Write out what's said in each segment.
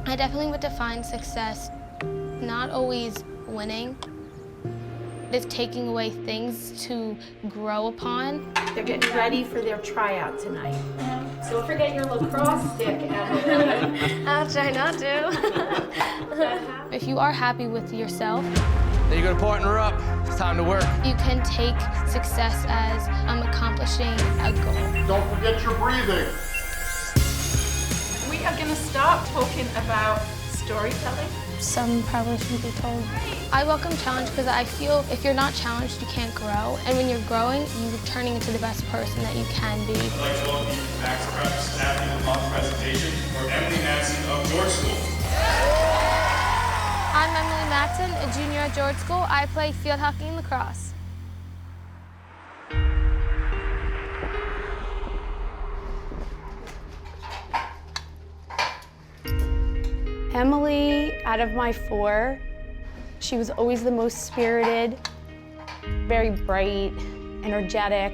I definitely would define success not always winning. It's taking away things to grow upon. They're getting ready for their tryout tonight. Don't forget your lacrosse stick, Emily. I'll try not to. If you are happy with yourself, then you're gonna partner up. It's time to work. You can take success as accomplishing a goal. Don't forget your breathing. We are gonna stop talking about storytelling. Some probably shouldn't be told. I welcome challenge because I feel if you're not challenged, you can't grow. And when you're growing, you're turning into the best person that you can be. I'd like to welcome you to MaxPreps Athlete of the Month presentation for Emily Matson of George School. I'm Emily Matson, a junior at George School. I play field hockey and lacrosse. Emily, out of my four, she was always the most spirited, very bright, energetic.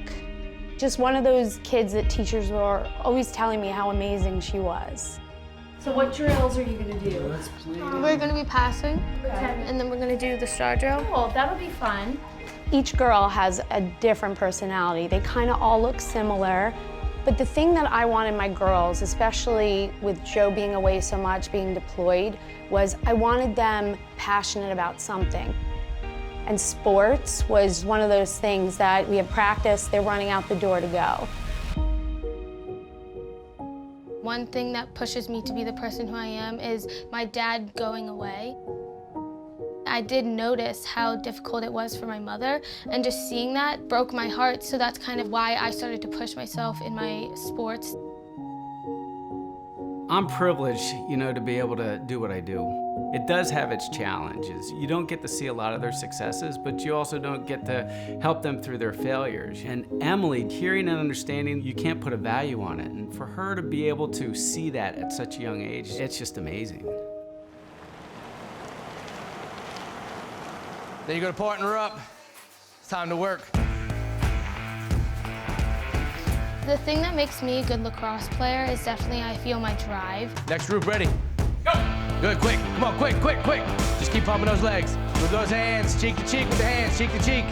Just one of those kids that teachers were always telling me how amazing she was. So what drills are you gonna do? We're gonna be passing, and then we're gonna do the star drill. Cool, that'll be fun. Each girl has a different personality. They kind of all look similar. But the thing that I wanted my girls, especially with Joe being away so much, being deployed, was I wanted them passionate about something. And sports was one of those things that we have practice, they're running out the door to go. One thing that pushes me to be the person who I am is my dad going away. I did notice how difficult it was for my mother, and just seeing that broke my heart, so that's kind of why I started to push myself in my sports. I'm privileged, to be able to do what I do. It does have its challenges. You don't get to see a lot of their successes, but you also don't get to help them through their failures. And Emily, hearing and understanding, you can't put a value on it. And for her to be able to see that at such a young age, it's just amazing. Then you're gonna partner up. It's time to work. The thing that makes me a good lacrosse player is definitely, I feel, my drive. Next group ready. Go! Good, quick. Come on, quick. Just keep pumping those legs. With those hands, cheek to cheek with the hands, cheek to cheek.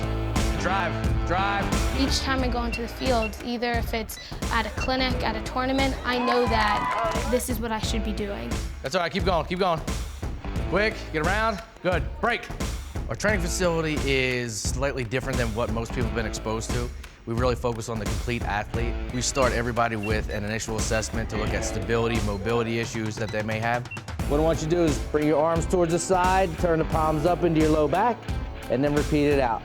Drive. Each time I go into the field, either if it's at a clinic, at a tournament, I know that this is what I should be doing. That's all right, keep going. Quick, get around. Good, break. Our training facility is slightly different than what most people have been exposed to. We really focus on the complete athlete. We start everybody with an initial assessment to look at stability, mobility issues that they may have. What I want you to do is bring your arms towards the side, turn the palms up into your low back, and then repeat it out.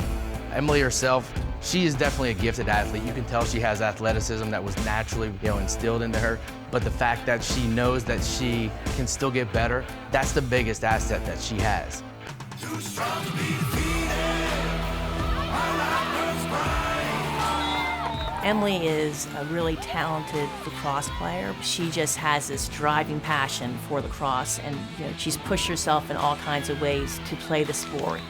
Emily herself, she is definitely a gifted athlete. You can tell she has athleticism that was naturally instilled into her. But the fact that she knows that she can still get better, that's the biggest asset that she has. Too strong to be defeated. Emily is a really talented lacrosse player. She just has this driving passion for lacrosse, and she's pushed herself in all kinds of ways to play the sport.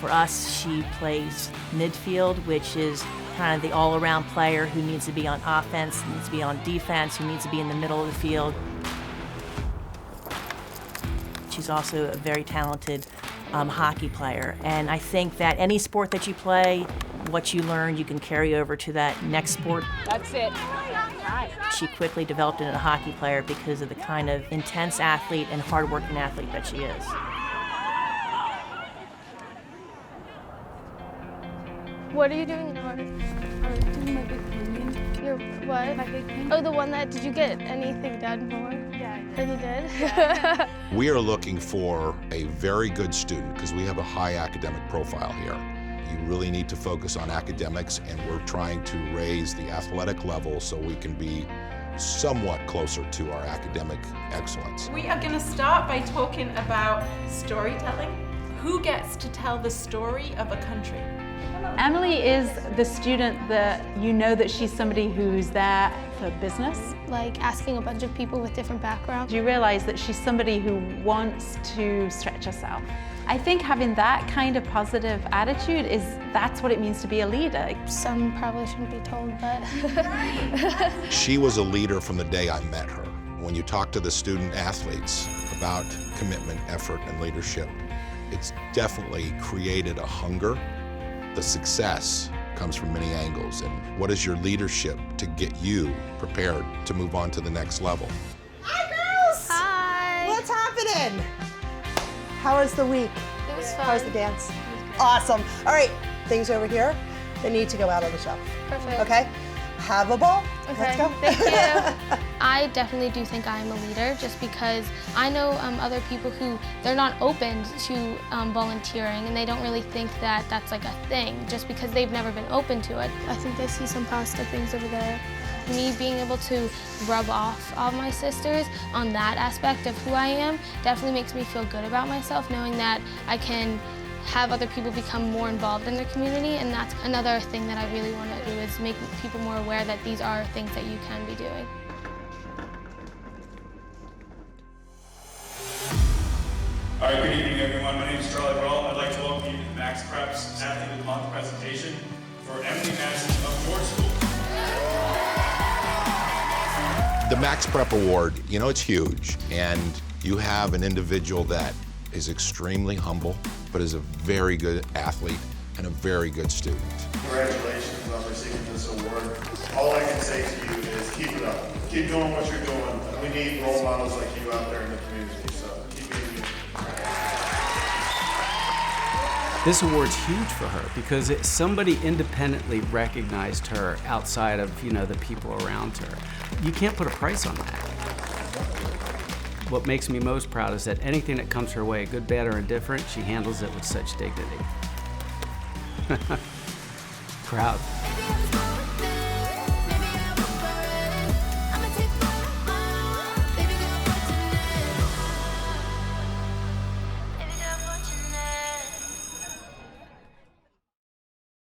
For us, she plays midfield, which is kind of the all-around player who needs to be on offense, needs to be on defense, who needs to be in the middle of the field. She's also a very talented hockey player, and I think that any sport that you play, what you learn, you can carry over to that next sport. That's it. She quickly developed into a hockey player because of the kind of intense athlete and hard-working athlete that she is. What are you doing now? I'm doing my big canyon. Your what? My big canyon. Oh, the one that, did you get anything done for? Yeah. And you did? We are looking for a very good student because we have a high academic profile here. You really need to focus on academics, and we're trying to raise the athletic level so we can be somewhat closer to our academic excellence. We are gonna start by talking about storytelling. Who gets to tell the story of a country? Emily is the student that that she's somebody who's there for business. Like asking a bunch of people with different backgrounds. You realize that she's somebody who wants to stretch herself. I think having that kind of positive attitude that's what it means to be a leader. Some probably shouldn't be told, but. She was a leader from the day I met her. When you talk to the student athletes about commitment, effort, and leadership. It's definitely created a hunger. The success comes from many angles. And what is your leadership to get you prepared to move on to the next level? Hi, girls! Hi! What's happening? How was the week? It was fun. How was the dance? Awesome. All right, things over here, they need to go out on the shelf. Perfect. Okay? Have a ball. Okay, Let's go. thank you. I definitely do think I am a leader just because I know other people who, they're not open to volunteering and they don't really think that that's like a thing just because they've never been open to it. I think I see some pasta things over there. Me being able to rub off all my sisters on that aspect of who I am definitely makes me feel good about myself, knowing that I can have other people become more involved in their community, and that's another thing that I really want to do is make people more aware that these are things that you can be doing. All right, good evening, everyone. My name is Charlie Brawl. I'd like to welcome you to the MaxPreps Athlete of the Month presentation for Emily Matson of George School. The MaxPrep Award, you know, it's huge, and you have an individual that is extremely humble, but is a very good athlete and a very good student. Congratulations on receiving this award. All I can say to you is keep it up. Keep doing what you're doing. We need role models like you out there in the community, so keep being you. This award's huge for her because somebody independently recognized her outside of, you know, the people around her. You can't put a price on that. What makes me most proud is that anything that comes her way, good, bad, or indifferent, she handles it with such dignity. Proud.